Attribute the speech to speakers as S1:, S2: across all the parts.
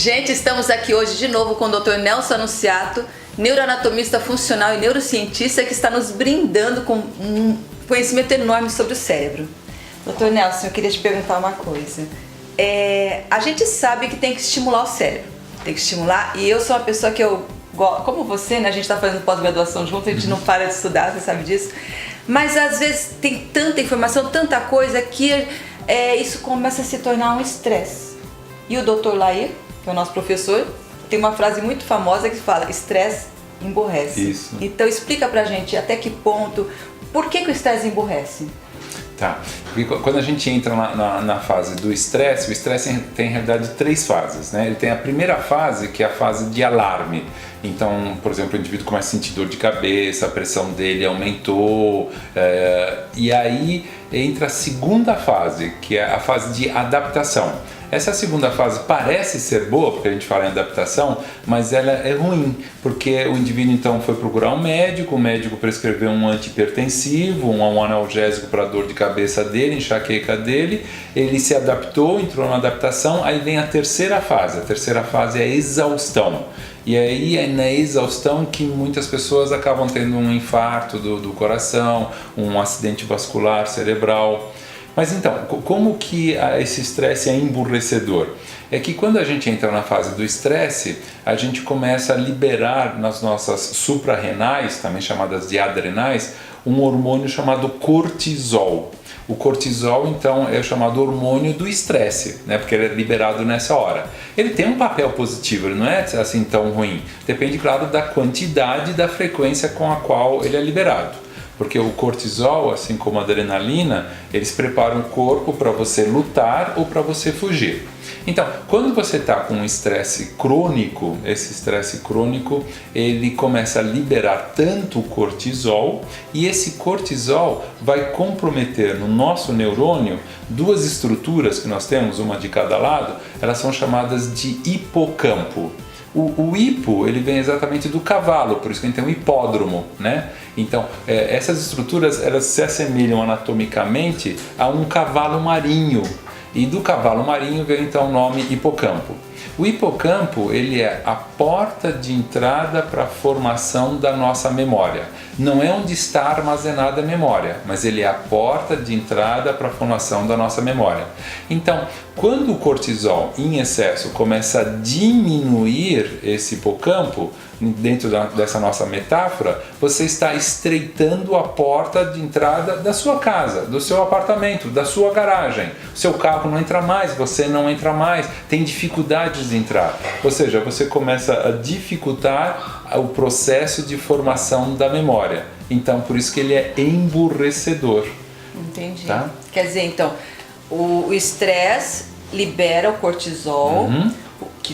S1: Gente, estamos aqui hoje de novo com o Dr. Nelson Anunciato, neuroanatomista funcional e neurocientista que está nos brindando com um conhecimento enorme sobre o cérebro. Dr. Nelson, eu queria te perguntar uma coisa. A gente sabe que tem que estimular o cérebro, tem que estimular, e eu sou uma pessoa que eu gosto, como você, né? A gente está fazendo pós-graduação junto, a gente não para de estudar, você sabe disso, mas às vezes tem tanta informação, tanta coisa que isso começa a se tornar um estresse. E o Dr. Lair, que é o nosso professor, tem uma frase muito famosa que fala: estresse emburrece.
S2: Isso.
S1: Então explica pra gente até que ponto, por que o estresse emburrece?
S2: Tá, porque quando a gente entra na fase do estresse, o estresse tem em realidade 3 fases, né? Ele tem a primeira fase, que é a fase de alarme. Então, por exemplo, o indivíduo começa a sentir dor de cabeça, a pressão dele aumentou, e aí entra a segunda fase, que é a fase de adaptação. Essa segunda fase parece ser boa, porque a gente fala em adaptação, mas ela é ruim, porque o indivíduo então foi procurar um médico, o médico prescreveu um antihipertensivo, um analgésico para a dor de cabeça dele, enxaqueca dele, ele se adaptou, entrou na adaptação, aí vem a terceira fase é a exaustão. E aí é na exaustão que muitas pessoas acabam tendo um infarto do coração, um acidente vascular cerebral. Mas então, como que esse estresse é emburrecedor? É que quando a gente entra na fase do estresse, a gente começa a liberar nas nossas suprarrenais, também chamadas de adrenais, um hormônio chamado cortisol. O cortisol, então, é o chamado hormônio do estresse, né? Porque ele é liberado nessa hora. Ele tem um papel positivo, ele não é assim tão ruim. Depende, claro, da quantidade e da frequência com a qual ele é liberado. Porque o cortisol, assim como a adrenalina, eles preparam o corpo para você lutar ou para você fugir. Então, quando você está com um estresse crônico, esse estresse crônico, ele começa a liberar tanto o cortisol, e esse cortisol vai comprometer no nosso neurônio 2 estruturas que nós temos, uma de cada lado, elas são chamadas de hipocampo. O hipo, ele vem exatamente do cavalo, por isso que a gente tem um hipódromo, né? Então, essas estruturas, elas se assemelham anatomicamente a um cavalo marinho, e do cavalo marinho veio então o nome hipocampo. O hipocampo, ele é a porta de entrada para a formação da nossa memória. Não é onde está armazenada a memória, mas ele é a porta de entrada para a formação da nossa memória. Então, quando o cortisol em excesso começa a diminuir esse hipocampo, dentro dessa nossa metáfora, você está estreitando a porta de entrada da sua casa, do seu apartamento, da sua garagem. O seu carro não entra mais, você não entra mais, tem dificuldades de entrar. Ou seja, você começa a dificultar o processo de formação da memória. Então, por isso que ele é emburrecedor.
S1: Entendi.
S2: Tá?
S1: Quer dizer, então, o estresse libera o cortisol,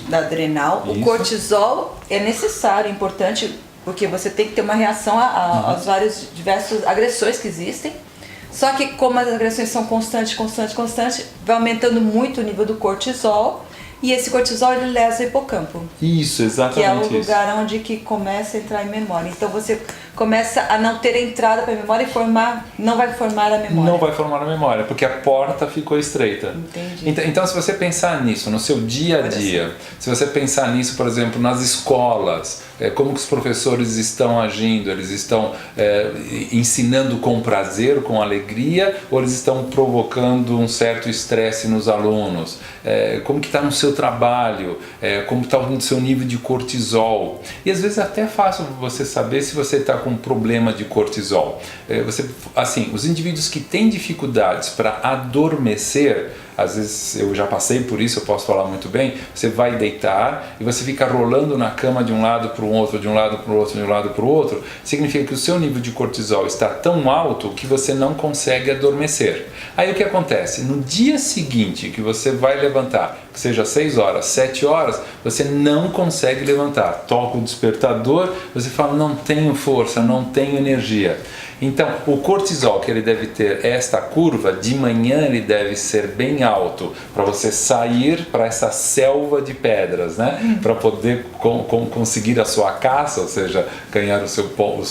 S1: da adrenal.
S2: Isso.
S1: O cortisol é necessário, importante, porque você tem que ter uma reação às diversas agressões que existem. Só que como as agressões são constantes, vai aumentando muito o nível do cortisol, e esse cortisol ele lesa o hipocampo.
S2: Isso, exatamente.
S1: Que é o lugar onde que começa a entrar em memória. Então você começa a não ter entrada para a memória e não vai formar a memória.
S2: Não vai formar a memória, porque a porta ficou estreita.
S1: Entendi.
S2: Então, se você pensar nisso no seu dia a dia, se você pensar nisso, por exemplo, nas escolas, como que os professores estão agindo, eles estão ensinando com prazer, com alegria, ou eles estão provocando um certo estresse nos alunos? Como que está no seu trabalho? Como está o seu nível de cortisol? E às vezes é até fácil você saber se você está com um problema de cortisol. Os indivíduos que têm dificuldades para adormecer, às vezes eu já passei por isso, eu posso falar muito bem, você vai deitar e você fica rolando na cama de um lado para o outro, de um lado para o outro, de um lado para o outro, significa que o seu nível de cortisol está tão alto que você não consegue adormecer. Aí o que acontece? No dia seguinte que você vai levantar, que seja 6 horas, 7 horas, você não consegue levantar. Toca o despertador, você fala, não tenho força, não tenho energia. Então, o cortisol que ele deve ter esta curva, de manhã ele deve ser bem alto, para você sair para essa selva de pedras, né? Para poder conseguir a sua caça, ou seja, ganhar o seu pão,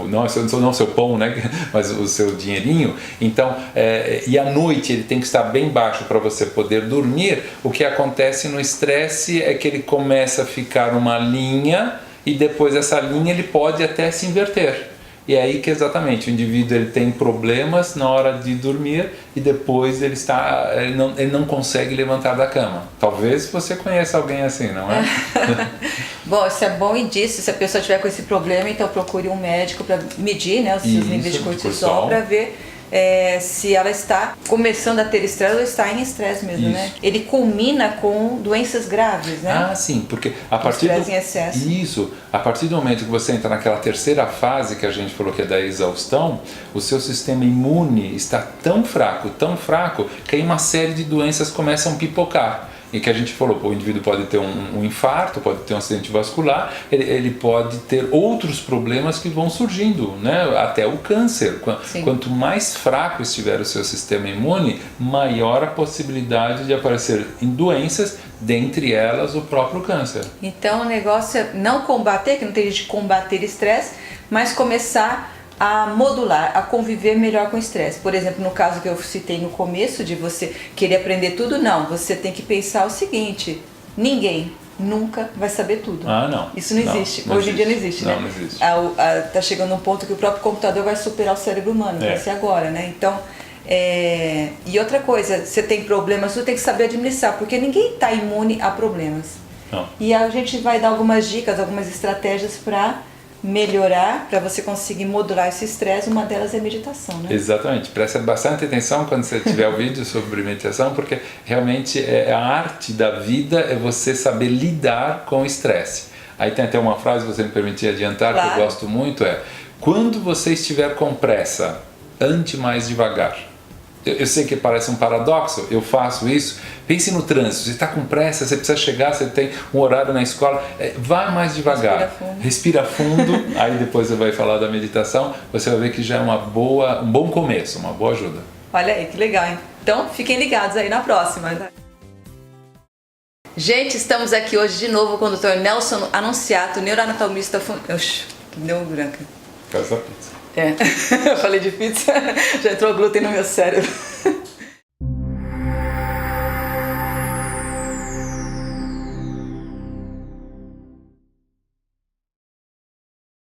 S2: não o seu pão, né? Mas o seu dinheirinho. Então, e à noite ele tem que estar bem baixo para você poder dormir. O que acontece no estresse é que ele começa a ficar uma linha e depois essa linha ele pode até se inverter. E é aí que exatamente o indivíduo ele tem problemas na hora de dormir e depois ele não consegue levantar da cama. Talvez você conheça alguém assim, não é?
S1: Bom, isso é bom indício. Se a pessoa tiver com esse problema, então procure um médico para medir, né, os seus níveis de cortisol para ver se ela está começando a ter estresse ou está em estresse mesmo, né? Ele culmina com doenças graves, né?
S2: Ah, sim, porque a partir
S1: estresse em excesso.
S2: Isso, a partir do momento que você entra naquela terceira fase que a gente falou que é da exaustão, o seu sistema imune está tão fraco, que aí uma série de doenças começam a pipocar. E que a gente falou, o indivíduo pode ter um infarto, pode ter um acidente vascular, ele pode ter outros problemas que vão surgindo, né? Até o câncer. Quanto mais fraco estiver o seu sistema imune, maior a possibilidade de aparecer em doenças, dentre elas o próprio câncer.
S1: Então o negócio é não combater, que não tem jeito de combater estresse, mas começar a modular, a conviver melhor com o estresse. Por exemplo, no caso que eu citei no começo, de você querer aprender tudo, não. Você tem que pensar o seguinte: ninguém nunca vai saber tudo.
S2: Ah, não.
S1: Isso não existe. Hoje em dia não existe, né?
S2: Não existe.
S1: Tá chegando um ponto que o próprio computador vai superar o cérebro humano, vai ser agora, né? Então, e outra coisa, você tem problemas, você tem que saber administrar, porque ninguém está imune a problemas.
S2: Não.
S1: E a gente vai dar algumas dicas, algumas estratégias para melhorar, para você conseguir modular esse estresse. Uma delas é meditação, né?
S2: Exatamente, preste bastante atenção quando você tiver o vídeo sobre meditação, porque realmente a arte da vida é você saber lidar com o estresse. Aí tem até uma frase, você me permitir adiantar, claro, que eu gosto muito, quando você estiver com pressa, ande mais devagar. Eu sei que parece um paradoxo, eu faço isso. Pense no trânsito, você está com pressa, você precisa chegar, você tem um horário na escola, vá mais devagar, respira fundo, aí depois você vai falar da meditação, você vai ver que já é um bom começo, uma boa ajuda.
S1: Olha aí, que legal, hein? Então fiquem ligados aí na próxima. Gente, estamos aqui hoje de novo com o Dr. Nelson Annunziato, neuroanatomista... Oxi, que deu branca.
S2: Casa pizza.
S1: Eu falei de pizza, já entrou glúten no meu cérebro.